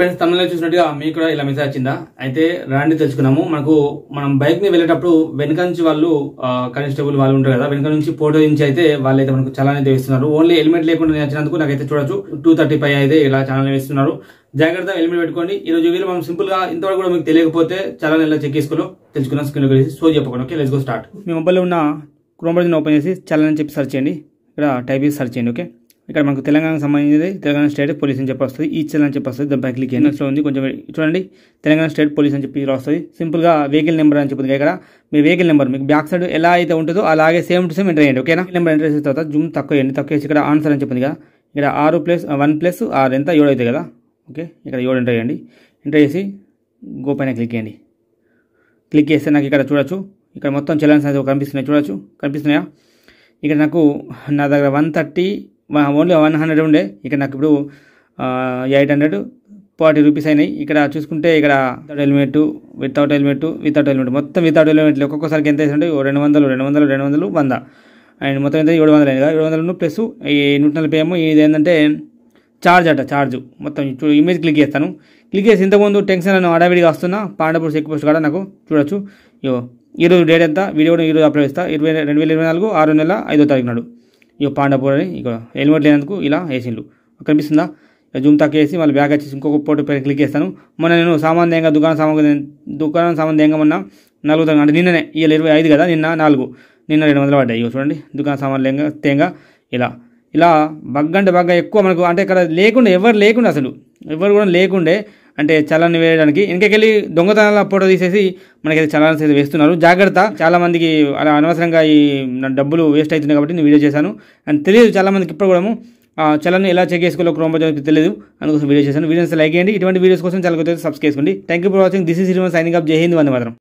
Friends తమిళలో చూసినట్టుగా మీకు కూడా ఇలా మెసేజ్ వచ్చిందా? అయితే రాండి తెలుసుకున్నాము. మనం బైక్ ని వెళ్ళేటప్పుడు వెనక నుంచి వాళ్ళు కానిస్టేబుల్ వాళ్ళు ఉంటారు కదా, వెనక నుంచి ఫోటో నుంచి అయితే వాళ్ళైతే మనకు చలాన్ అయితే వేస్తున్నారు. ఓన్లీ హెల్మెట్ లేకుండా వచ్చినందుకు నాకైతే చూడొచ్చు 235 అయితే ఇలా చలాన్ వేస్తున్నారు. జాగ్రత్తగా హెల్మెట్ పెట్టుకోండి. ఈ రోజు వీళ్ళు మనం సింపుల్ గా ఇంతవరకు కూడా మీకు తెలియకపోతే చలాన్ ఎలా చెక్ చేసుకోవాలో తెలుసుకున్నాం. స్క్రీన్ లో సో చెప్పకుండా ఓకే లెట్స్ గో స్టార్ట్. మీ మొబైల్లో ఉన్న క్రోమ్ బ్రౌజర్ని ఓపెన్ చేసి చలాన్ అని చెప్పి సర్చ్ చేయండి. ఇక్కడ టైప్ చేసి సర్చ్ చేయండి. ఓకే, ఇక్కడ మనకు తెలంగాణకు సంబంధించి తెలంగాణ స్టేట్ పోలీస్ అని చెప్పి వస్తుంది. ఈ చలాన్ అని చెప్పి వస్తుంది. దానిపై క్లిక్ చేయండి. నెక్స్ట్ ఉంది కొంచెం చూడండి, తెలంగాణ స్టేట్ పోలీస్ అని చెప్పి ఇలా వస్తుంది. సింపుల్గా వెహికల్ నెంబర్ అని చెప్తుంది. ఇక్కడ మీ వెహికల్ నెంబర్ మీకు బ్యాక్ సైడ్ ఎలా అయితే ఉంటుందో అలాగే సేమ్ టు సేమ్ ఎంటర్ చేయండి. ఓకేనా, నెంబర్ ఎంటర్ చేసిన తర్వాత జూమ్ తక్కువ చేయండి. తక్కువ చేసి ఇక్కడ ఆన్సర్ అని చెప్పింది కదా, ఇక్కడ 6+1+6 ఎంత 7 అవుతుంది కదా. ఓకే, ఇక్కడ 7 ఎంటర్ చేయండి. ఎంటర్ చేసి గో పైన క్లిక్ చేయండి. క్లిక్ చేస్తే నాకు ఇక్కడ చూడొచ్చు, ఇక్కడ మొత్తం చలాన్స్ అయితే కనిపిస్తున్నాయి. చూడొచ్చు, కనిపిస్తున్నాయా? ఇక్కడ నాకు నా దగ్గర 130 ఓన్లీ 100 ఉండే, ఇక్కడ నాకు ఇప్పుడు 840 రూపీస్ అయినాయి. ఇక్కడ చూసుకుంటే ఇక్కడ హెల్మెట్ వితౌట్ హెల్మెట్ మొత్తం వితౌట్ హెల్మెట్ ఒక్కొక్కసారికి ఎంత వేసింటే 200 100 అండ్ మొత్తం ఎంత 700 అయింది కదా. 700 ప్లస్ ఈ 140 ఏమో ఇది ఏంటంటే ఛార్జ్ మొత్తం ఇమేజ్ క్లిక్ చేస్తాను. క్లిక్ చేసి ఇంతకుముందు టెన్షన్ నేను అడావిడిగా వస్తున్నా పాండపూర్ చెక్ పోస్ట్ కూడా నాకు చూడొచ్చు. ఈరోజు డేట్ ఎంత, వీడియో కూడా ఈరోజు అప్లోడ్ చేస్తా. 2024 6 నెల 5వ తారీఖు నాడు పాండపూర్ అని ఇక హెల్మెట్ లేనందుకు ఇలా వేసిండు. కనిపిస్తుందా? జూమ్ తక్కువ వేసి మళ్ళీ బ్యాగ్ వచ్చేసి ఇంకొక ఫోటో పైన క్లిక్ చేస్తాను. మొన్న నేను సామాన్యంగా దుకాణం సామాన్యంగా మొన్న 4 తారీఖు అంటే నిన్ననే, ఇవాళ 25 కదా, నిన్న 4, నిన్న 200 పడ్డాయి. చూడండి, దుకాణ సామాన్యంగా తేంగా ఇలా బగ్గ ఎక్కువ మనకు అంటే ఇక్కడ ఎవరు లేకుండా అసలు ఎవరు కూడా లేకుండే అంటే చలాన్ వేయడానికి ఇంకెళ్ళి దొంగతనాల ఫోటో తీసేసి మనకైతే చలాన్స్ అయితే వేస్తున్నారు. జాగ్రత్త, చాలా మందికి అలా అనవసరంగా ఈ డబ్బులు వేస్ట్ అవుతున్నాయి కాబట్టి నేను వీడియో చేశాను. అండ్ తెలియదు చాలా మందికి ఇప్పుడు కూడా చలాన్ ఎలా చెక్ చేసుకోవాలో క్రోమ్ బ్రౌజర్కి తెలియదు, అందుకోసం వీడియో చేశాను. వీడియోస్ లైక్ చేయండి. ఇటువంటి వీడియోస్ కోసం చాలా సబ్స్క్రైబ్ చేసుకోండి. Thank you for watching. This is signing up. జై హింద్, వందే మాతరం.